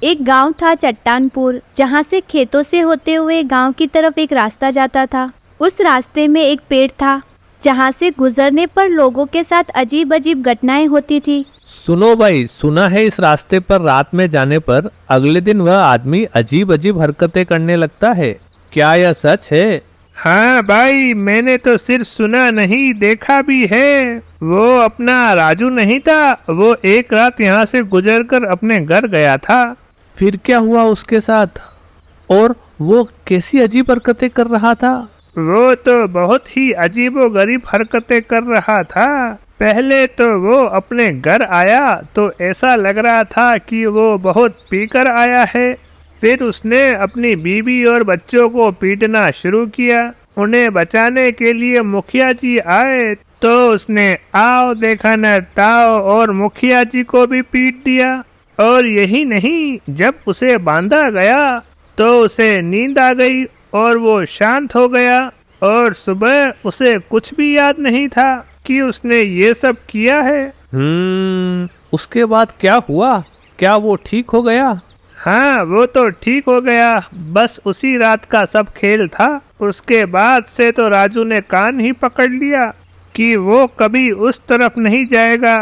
एक गांव था चट्टानपुर, जहां से खेतों से होते हुए गांव की तरफ एक रास्ता जाता था। उस रास्ते में एक पेड़ था, जहां से गुजरने पर लोगों के साथ अजीब अजीब घटनाएं होती थी। सुनो भाई, सुना है इस रास्ते पर रात में जाने पर अगले दिन वह आदमी अजीब अजीब हरकतें करने लगता है। क्या यह सच है? हाँ भाई, मैंने तो सिर्फ सुना नहीं, देखा भी है। वो अपना राजू नहीं था, वो एक रात यहाँ से गुजरकर अपने घर गया था। फिर क्या हुआ उसके साथ? और वो कैसी अजीब हरकतें कर रहा था? वो तो बहुत ही अजीबोगरीब हरकतें कर रहा था। पहले तो वो अपने घर आया तो ऐसा लग रहा था कि वो बहुत पीकर आया है। फिर उसने अपनी बीवी और बच्चों को पीटना शुरू किया। उन्हें बचाने के लिए मुखिया जी आए तो उसने आओ देखा न ताओ और मुखिया जी को भी पीट दिया। और यही नहीं, जब उसे बांधा गया तो उसे नींद आ गई और वो शांत हो गया। और सुबह उसे कुछ भी याद नहीं था कि उसने ये सब किया है। उसके बाद क्या हुआ? क्या वो ठीक हो गया? हाँ, वो तो ठीक हो गया। बस उसी रात का सब खेल था। उसके बाद से तो राजू ने कान ही पकड़ लिया कि वो कभी उस तरफ नहीं जाएगा।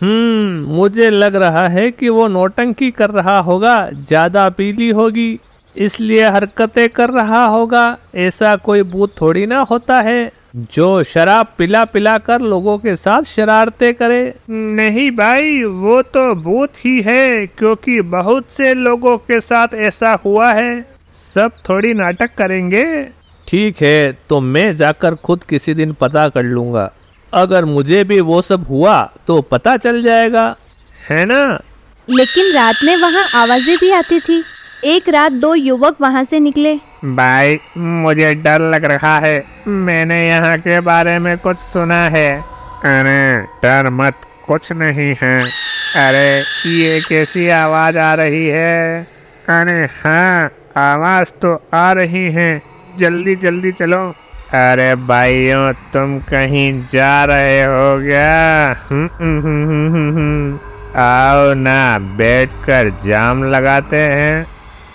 मुझे लग रहा है कि वो नौटंकी कर रहा होगा, ज्यादा पी ली होगी, इसलिए हरकतें कर रहा होगा। ऐसा कोई भूत थोड़ी ना होता है जो शराब पिला पिला कर लोगों के साथ शरारतें करे। नहीं भाई, वो तो भूत ही है, क्योंकि बहुत से लोगों के साथ ऐसा हुआ है। सब थोड़ी नाटक करेंगे। ठीक है, तो मैं जाकर खुद किसी दिन पता कर लूंगा। अगर मुझे भी वो सब हुआ तो पता चल जाएगा, है ना? लेकिन रात में वहाँ आवाजें भी आती थी। एक रात 2 युवक वहाँ से निकले। भाई, मुझे डर लग रहा है। मैंने यहाँ के बारे में कुछ सुना है। अरे डर मत, कुछ नहीं है। अरे ये कैसी आवाज आ रही है? अरे हाँ, आवाज तो आ रही है। जल्दी जल्दी चलो। अरे भाइयों, तुम कहीं जा रहे हो क्या? आओ ना, बैठकर जाम लगाते हैं।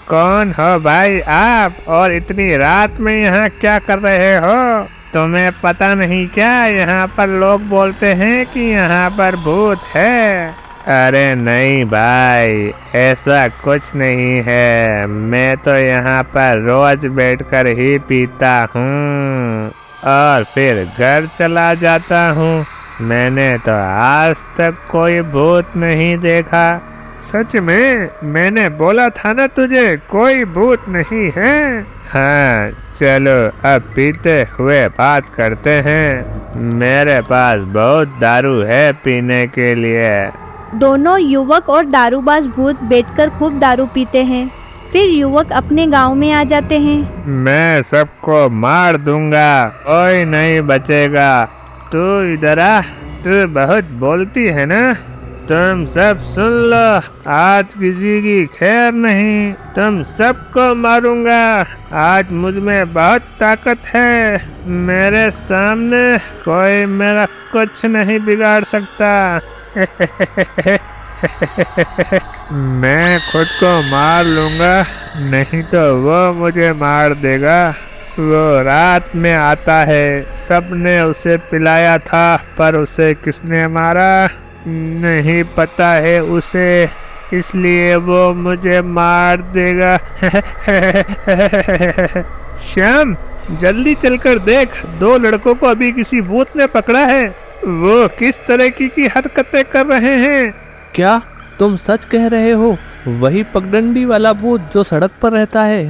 कौन हो भाई आप, और इतनी रात में यहाँ क्या कर रहे हो? तुम्हें पता नहीं क्या, यहाँ पर लोग बोलते हैं कि यहाँ पर भूत है। अरे नहीं भाई, ऐसा कुछ नहीं है। मैं तो यहाँ पर रोज बैठकर ही पीता हूँ और फिर घर चला जाता हूँ। मैंने तो आज तक कोई भूत नहीं देखा। सच में? मैंने बोला था ना तुझे, कोई भूत नहीं है। हाँ चलो, अब पीते हुए बात करते हैं। मेरे पास बहुत दारू है पीने के लिए। दोनों युवक और दारूबाज भूत बैठकर खूब दारू पीते हैं। फिर युवक अपने गांव में आ जाते हैं। मैं सबको मार दूंगा, कोई नहीं बचेगा। तू इधर आ, तू बहुत बोलती है ना। तुम सब सुन लो, आज किसी की खैर नहीं। तुम सबको मारूंगा। आज मुझ में बहुत ताकत है। मेरे सामने कोई मेरा कुछ नहीं बिगाड़ सकता। मैं खुद को मार लूंगा, नहीं तो वो मुझे मार देगा। वो रात में आता है, सबने उसे पिलाया था, पर उसे किसने मारा नहीं पता है उसे, इसलिए वो मुझे मार देगा। श्याम, जल्दी चलकर देख, 2 लड़कों को अभी किसी भूत ने पकड़ा है। वो किस तरह की हरकतें कर रहे हैं। क्या तुम सच कह रहे हो? वही पगडंडी वाला भूत जो सड़क पर रहता है?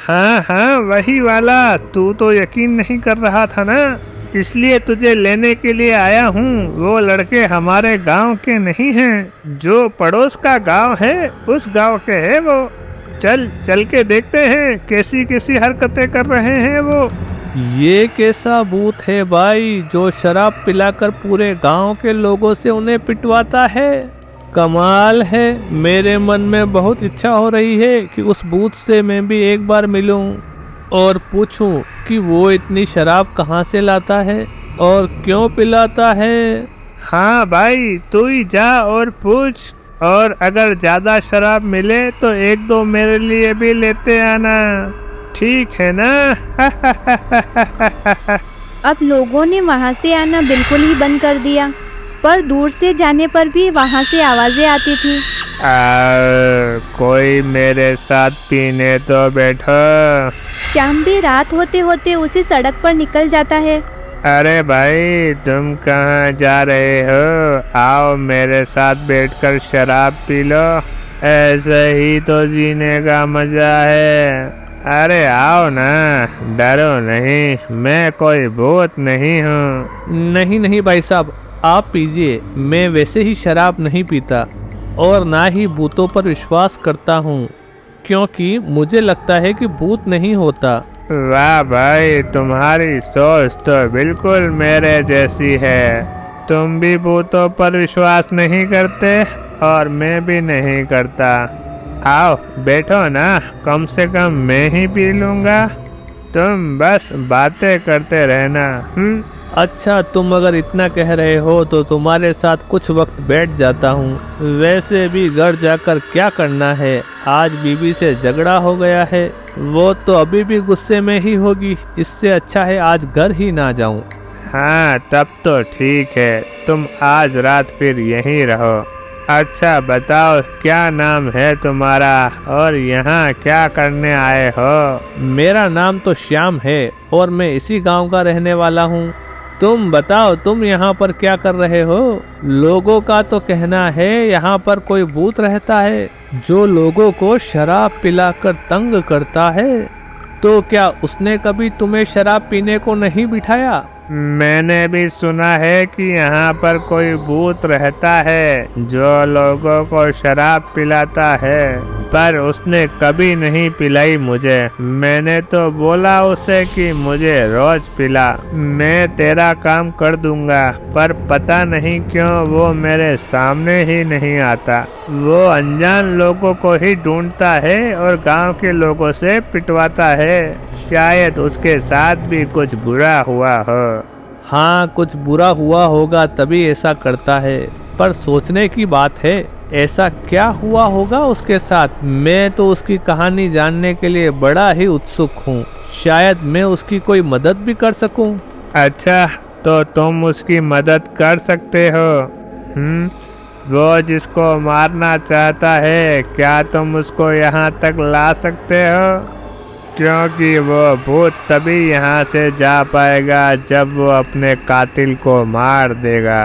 हाँ हाँ, वही वाला। तू तो यकीन नहीं कर रहा था ना, इसलिए तुझे लेने के लिए आया हूँ। वो लड़के हमारे गांव के नहीं हैं, जो पड़ोस का गांव है उस गांव के हैं वो। चल के देखते हैं कैसी कैसी हरकतें कर रहे हैं वो। ये कैसा भूत है भाई जो शराब पिलाकर पूरे गांव के लोगों से उन्हें पिटवाता है? कमाल है। मेरे मन में बहुत इच्छा हो रही है कि उस भूत से मैं भी एक बार मिलूं और पूछूं कि वो इतनी शराब कहाँ से लाता है और क्यों पिलाता है। हाँ भाई, तू ही जा और पूछ। और अगर ज़्यादा शराब मिले तो एक दो मेरे लिए भी लेते आना, ठीक है ना? अब लोगों ने वहाँ से आना बिल्कुल ही बंद कर दिया, पर दूर से जाने पर भी वहाँ से आवाज़ें आती थी। कोई मेरे साथ पीने तो बैठो। शाम भी रात होते होते उसी सड़क पर निकल जाता है। अरे भाई, तुम कहाँ जा रहे हो? आओ मेरे साथ बैठकर शराब पी लो, ऐसे ही तो जीने का मजा है। अरे आओ ना, डरो नहीं, मैं कोई भूत नहीं हूँ। नहीं नहीं भाई साहब, आप पीजिए। मैं वैसे ही शराब नहीं पीता और ना ही भूतों पर विश्वास करता हूँ, क्योंकि मुझे लगता है कि भूत नहीं होता। वाह भाई, तुम्हारी सोच तो बिल्कुल मेरे जैसी है। तुम भी भूतों पर विश्वास नहीं करते और मैं भी नहीं करता। आओ बैठो ना, कम से कम मैं ही पी लूँगा, तुम बस बातें करते रहना। अच्छा, तुम अगर इतना कह रहे हो तो तुम्हारे साथ कुछ वक्त बैठ जाता हूँ। वैसे भी घर जाकर क्या करना है, आज बीवी से झगड़ा हो गया है, वो तो अभी भी गुस्से में ही होगी। इससे अच्छा है आज घर ही ना जाऊँ। हाँ तब तो ठीक है, तुम आज रात फिर यहीं रहो। अच्छा बताओ, क्या नाम है तुम्हारा और यहाँ क्या करने आए हो? मेरा नाम तो श्याम है और मैं इसी गांव का रहने वाला हूँ। तुम बताओ, तुम यहाँ पर क्या कर रहे हो? लोगों का तो कहना है यहाँ पर कोई भूत रहता है जो लोगों को शराब पिलाकर तंग करता है। तो क्या उसने कभी तुम्हें शराब पीने को नहीं बिठाया? मैंने भी सुना है कि यहाँ पर कोई भूत रहता है जो लोगों को शराब पिलाता है, पर उसने कभी नहीं पिलाई मुझे। मैंने तो बोला उसे कि मुझे रोज पिला, मैं तेरा काम कर दूंगा, पर पता नहीं क्यों वो मेरे सामने ही नहीं आता। वो अनजान लोगों को ही ढूंढता है और गांव के लोगों से पिटवाता है। शायद उसके साथ भी कुछ बुरा हुआ हो। हाँ, कुछ बुरा हुआ होगा तभी ऐसा करता है, पर सोचने की बात है ऐसा क्या हुआ होगा उसके साथ। मैं तो उसकी कहानी जानने के लिए बड़ा ही उत्सुक हूँ, शायद मैं उसकी कोई मदद भी कर सकूँ। अच्छा, तो तुम उसकी मदद कर सकते हो? वो जिसको मारना चाहता है, क्या तुम उसको यहाँ तक ला सकते हो? क्योंकि वो भूत तभी यहाँ से जा पाएगा जब वो अपने कातिल को मार देगा।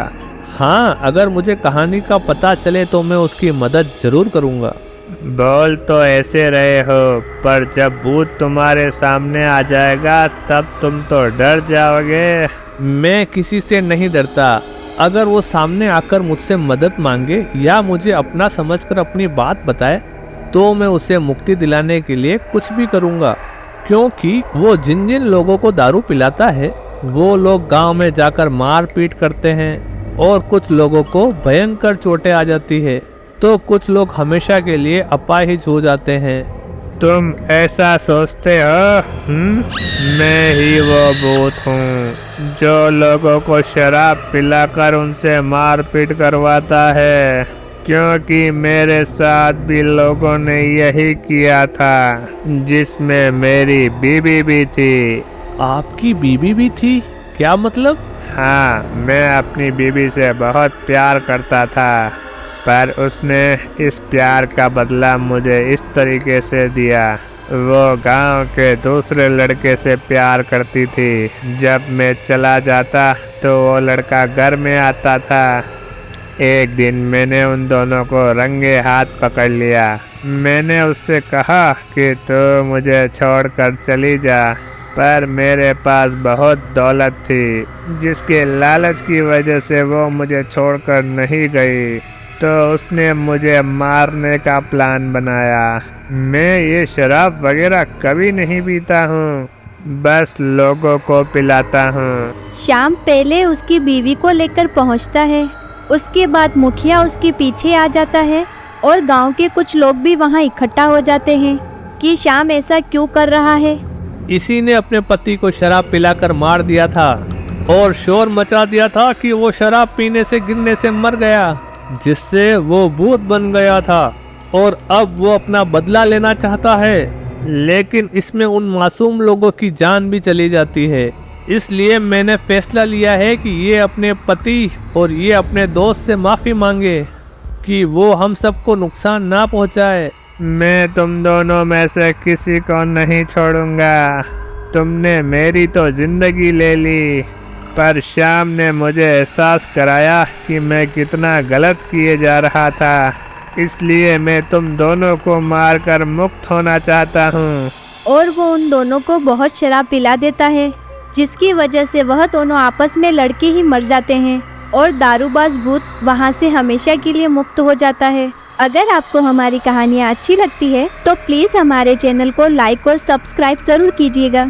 हाँ, अगर मुझे कहानी का पता चले तो मैं उसकी मदद जरूर करूँगा। बोल तो ऐसे रहे हो, पर जब भूत तुम्हारे सामने आ जाएगा तब तुम तो डर जाओगे। मैं किसी से नहीं डरता। अगर वो सामने आकर मुझसे मदद मांगे या मुझे अपना समझकर अपनी बात बताए तो मैं उसे मुक्ति दिलाने के लिए कुछ भी करूँगा, क्योंकि वो जिन जिन लोगों को दारू पिलाता है वो लोग गांव में जाकर मार पीट करते हैं और कुछ लोगों को भयंकर चोटें आ जाती है, तो कुछ लोग हमेशा के लिए अपाहिज हो जाते हैं। तुम ऐसा सोचते हो? मैं ही वो भूत हूँ जो लोगों को शराब पिलाकर उनसे मारपीट करवाता है, क्योंकि मेरे साथ भी लोगों ने यही किया था, जिसमें मेरी बीवी भी थी। आपकी बीवी भी थी? क्या मतलब? हाँ, मैं अपनी बीवी से बहुत प्यार करता था, पर उसने इस प्यार का बदला मुझे इस तरीके से दिया। वो गांव के दूसरे लड़के से प्यार करती थी। जब मैं चला जाता तो वो लड़का घर में आता था। एक दिन मैंने उन दोनों को रंगे हाथ पकड़ लिया। मैंने उससे कहा कि तू मुझे छोड़कर चली जा, पर मेरे पास बहुत दौलत थी, जिसके लालच की वजह से वो मुझे छोड़कर नहीं गई, तो उसने मुझे मारने का प्लान बनाया। मैं ये शराब वगैरह कभी नहीं पीता हूँ, बस लोगों को पिलाता हूँ। श्याम पहले उसकी बीवी को लेकर पहुँचता है, उसके बाद मुखिया उसके पीछे आ जाता है और गांव के कुछ लोग भी वहां इकट्ठा हो जाते हैं कि श्याम ऐसा क्यों कर रहा है। इसी ने अपने पति को शराब पिलाकर मार दिया था और शोर मचा दिया था कि वो शराब पीने से गिरने से मर गया। जिससे वो भूत बन गया था और अब वो अपना बदला लेना चाहता है, लेकिन इसमें उन मासूम लोगों की जान भी चली जाती है। इसलिए मैंने फैसला लिया है कि ये अपने पति और ये अपने दोस्त से माफ़ी मांगे कि वो हम सबको नुकसान ना पहुंचाए। मैं तुम दोनों में से किसी को नहीं छोड़ूंगा। तुमने मेरी तो जिंदगी ले ली, पर शाम ने मुझे एहसास कराया कि मैं कितना गलत किए जा रहा था। इसलिए मैं तुम दोनों को मारकर मुक्त होना चाहता हूँ। और वो उन दोनों को बहुत शराब पिला देता है, जिसकी वजह से वह दोनों आपस में लड़के ही मर जाते हैं और दारूबाज भूत वहाँ से हमेशा के लिए मुक्त हो जाता है। अगर आपको हमारी कहानियाँ अच्छी लगती है तो प्लीज़ हमारे चैनल को लाइक और सब्सक्राइब ज़रूर कीजिएगा।